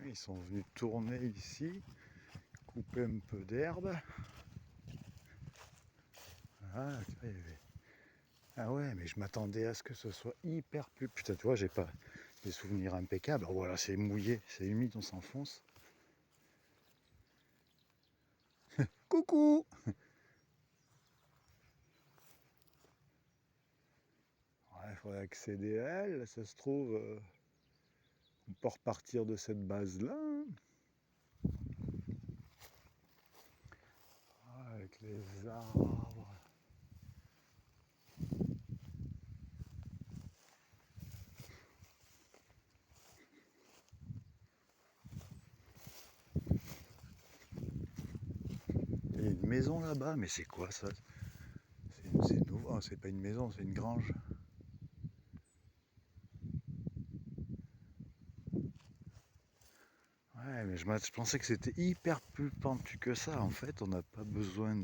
Ils sont venus tourner ici, couper un peu d'herbe. Ah, ah ouais, mais je m'attendais à ce que ce soit hyper plus. Putain, tu vois, j'ai pas des souvenirs impeccables. Oh, voilà, c'est mouillé, c'est humide, on s'enfonce. Coucou! Ouais, il faudrait accéder à elle, ça se trouve. On peut repartir de cette base-là. Ah, avec les arbres. Il y a une maison là-bas, mais c'est quoi ça? C'est nouveau. Oh, c'est pas une maison, c'est une grange. Ouais, mais je pensais que c'était hyper plus pentu que ça. En fait, on n'a pas besoin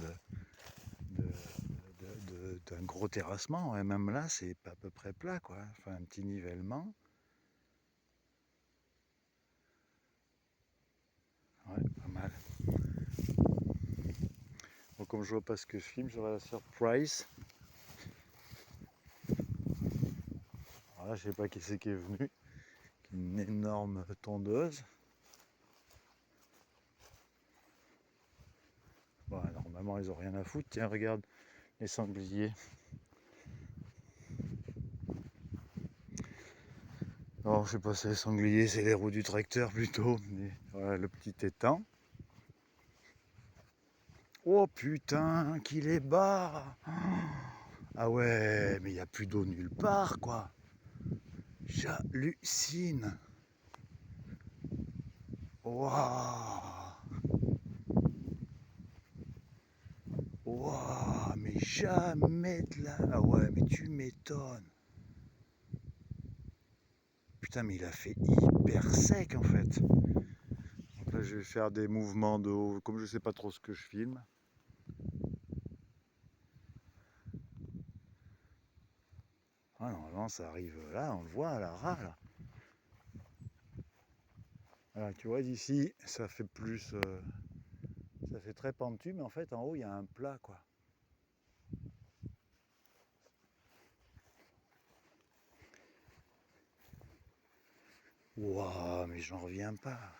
d'un gros terrassement. Et même là, c'est à peu près plat, quoi. Enfin, un petit nivellement. Ouais, pas mal. Bon, comme je vois pas ce que je filme, je la surprise. Voilà, je sais pas qui c'est qui est venu. Une énorme tondeuse. Bon, normalement, ils ont rien à foutre. Tiens, regarde les sangliers. Non, je sais pas, c'est les sangliers, c'est les roues du tracteur plutôt. Mais voilà le petit étang. Oh putain, qu'il est bas! Ah ouais, mais il n'y a plus d'eau nulle part, quoi. J'hallucine. Waouh! Waouh! Mais jamais de là. Ah ouais, mais tu m'étonnes. Putain, mais il a fait hyper sec en fait. Donc là, je vais faire des mouvements de haut, comme je sais pas trop ce que je filme. Ah, normalement, ça arrive là, on le voit à la ras là. Voilà, tu vois, d'ici, ça fait plus. Ça fait très pentu, mais en fait, en haut, il y a un plat, quoi. Waouh, mais j'en reviens pas.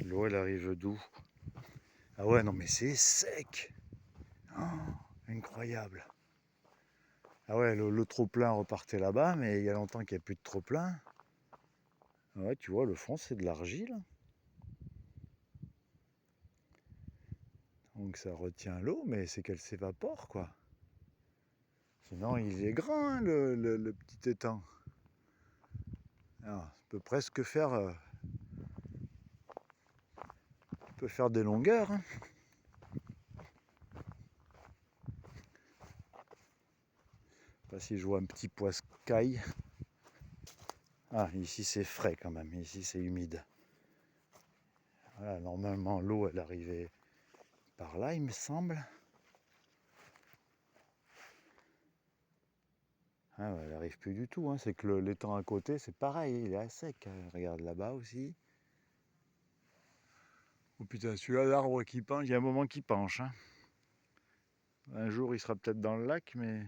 L'eau, elle arrive d'où? Ah ouais, non, mais c'est sec. Oh, incroyable. Ah ouais, le trop-plein repartait là-bas, mais il y a longtemps qu'il n'y a plus de trop-plein. Ah ouais, tu vois, le fond, c'est de l'argile. Donc ça retient l'eau, mais c'est qu'elle s'évapore, quoi. Sinon, il est grand, hein, le petit étang. Alors, ça peut presque faire, peut faire des longueurs. Hein. Je sais pas si je vois un petit poiscaille. Ah, ici c'est frais quand même, ici c'est humide. Voilà, normalement l'eau elle arrivait par là, il me semble. Ah, ouais, elle arrive plus du tout, hein. C'est que l'étang à côté c'est pareil, il est à sec. Regarde là-bas aussi. Oh putain, celui-là, l'arbre qui penche, il y a un moment qui penche. Hein. Un jour il sera peut-être dans le lac, mais.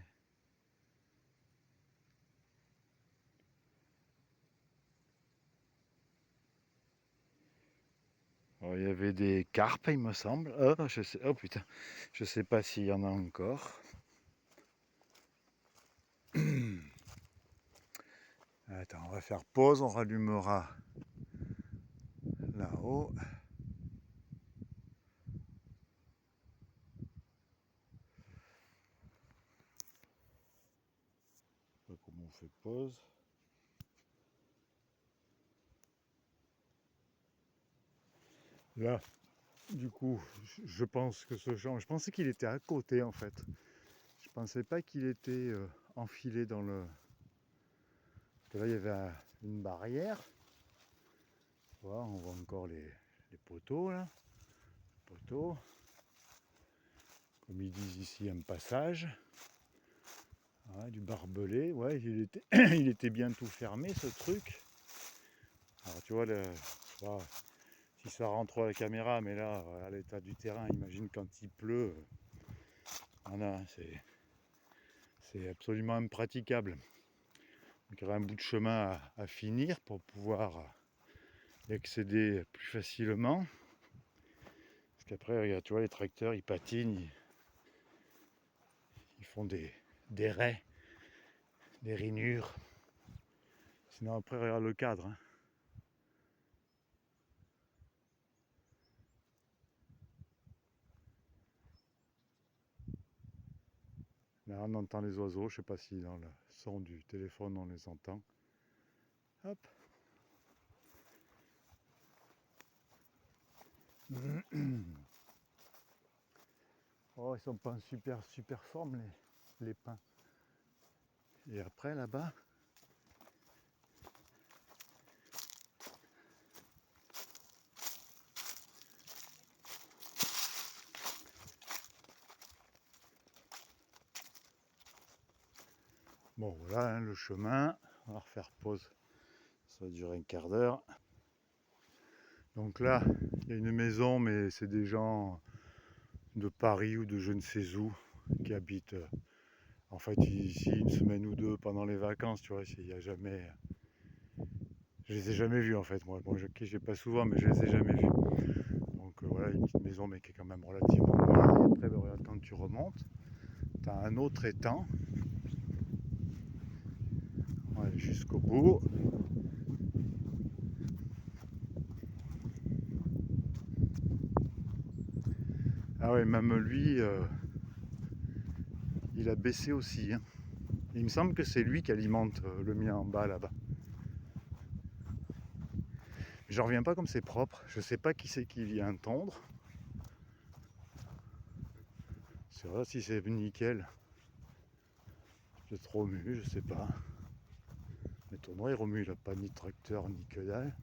Oh, il y avait des carpes, il me semble. Oh putain, je sais pas s'il y en a encore. Attends, on va faire pause, on rallumera là-haut. Je sais pas comment on fait pause. Là, du coup, je pense que ce champ, je pensais qu'il était à côté en fait. Je pensais pas qu'il était enfilé dans le. Parce que là, il y avait une barrière. Voilà, on voit encore les poteaux là. Poteaux. comme ils disent ici, un passage. Ouais, du barbelé, ouais, il était bien tout fermé ce truc. Alors tu vois, je sais pas si ça rend trop à la caméra, mais là, à l'état du terrain, imagine quand il pleut, voilà, c'est absolument impraticable. Donc il y aurait un bout de chemin à finir pour pouvoir y accéder plus facilement. Parce qu'après, regarde, tu vois, les tracteurs, ils patinent, ils font des raies, des rainures. Sinon après, regarde le cadre. Hein. Là, on entend les oiseaux, je sais pas si dans le son du téléphone on les entend. Hop. Oh, ils sont pas en super forme les pins. Et après là-bas, bon voilà hein, le chemin, on va refaire pause, ça va durer un quart d'heure. Donc là, il y a une maison, mais c'est des gens de Paris ou de je ne sais où qui habitent en fait ici une semaine ou deux pendant les vacances, tu vois, il y a jamais. Je les ai jamais vus en fait, moi. Bon, j'ai pas souvent, mais je les ai jamais vus. Donc voilà, une petite maison, mais qui est quand même relativement loin. Et après, ben, regarde, quand tu remontes, tu as un autre étang. On va aller jusqu'au bout. Ah ouais, même lui, il a baissé aussi. Hein. Il me semble que c'est lui qui alimente le mien en bas là-bas. J'en reviens pas comme c'est propre. Je sais pas qui c'est qui vient tondre. C'est vrai si c'est nickel. C'est trop mu, je sais pas. Mais ton noir il remue, il a pas ni tracteur ni que dalle.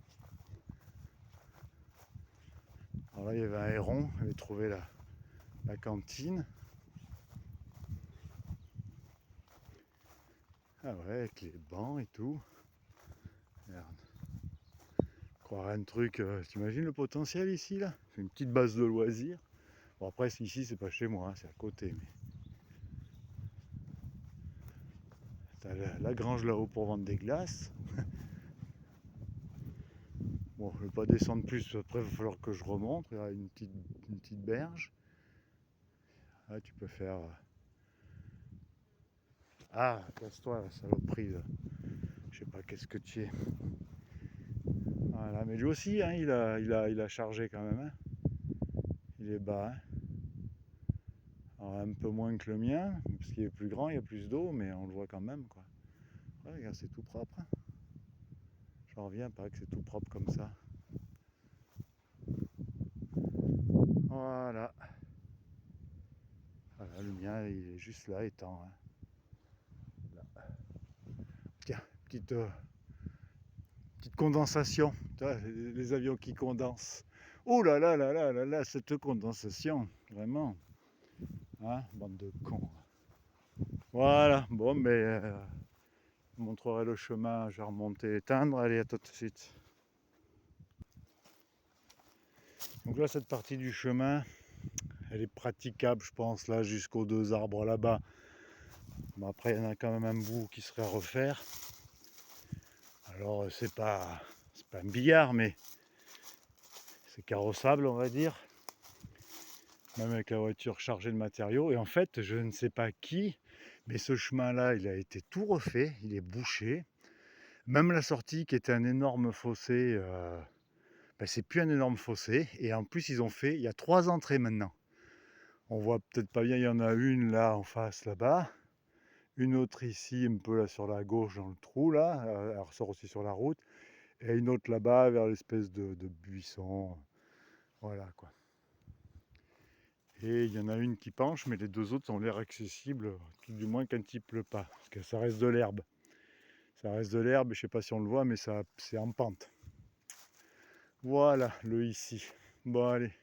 Alors là il y avait un héron, il avait trouvé la cantine. Ah ouais, avec les bancs et tout. Merde. Croirait un truc, t'imagines le potentiel ici là? C'est une petite base de loisirs. Bon après ici c'est pas chez moi, hein, c'est à côté. Mais t'as la grange là-haut pour vendre des glaces. Bon, je vais pas descendre plus, après il va falloir que je remonte. Il y a une petite berge. Là tu peux faire. Ah, casse-toi la saloperie là. Je sais pas qu'est-ce que tu es. Voilà, mais lui aussi, hein, il a chargé quand même. Hein. Il est bas. Hein. Alors, un peu moins que le mien, parce qu'il est plus grand, il y a plus d'eau, mais on le voit quand même. Quoi. Ouais, regarde, c'est tout propre. Hein. J'en reviens pas que c'est tout propre comme ça. Voilà. Voilà, le mien, il est juste là, étant. Hein. Là. Tiens, petite condensation. Les avions qui condensent. Oh là là là là là là, cette condensation, vraiment. Hein, bande de cons. Voilà, bon, mais je vous montrerai le chemin, je vais remonter éteindre. Allez, à tout de suite. Donc là, cette partie du chemin, elle est praticable, je pense, là, jusqu'aux deux arbres là-bas. Bon, après, il y en a quand même un bout qui serait à refaire. Alors, c'est pas un billard, mais c'est carrossable, on va dire. Même avec la voiture chargée de matériaux. Et en fait, je ne sais pas qui, mais ce chemin-là, il a été tout refait, il est bouché. Même la sortie, qui était un énorme fossé, ben, c'est plus un énorme fossé. Et en plus, ils ont fait, il y a 3 entrées maintenant. On voit peut-être pas bien, il y en a une là en face là-bas. Une autre ici, un peu là sur la gauche dans le trou là, elle ressort aussi sur la route. Et une autre là-bas vers l'espèce de buisson. Voilà quoi. Et il y en a une qui penche, mais les deux autres ont l'air accessibles, tout du moins quand il pleut pas. Parce que ça reste de l'herbe. Ça reste de l'herbe, je sais pas si on le voit, mais ça c'est en pente. Voilà, le ici. Bon allez.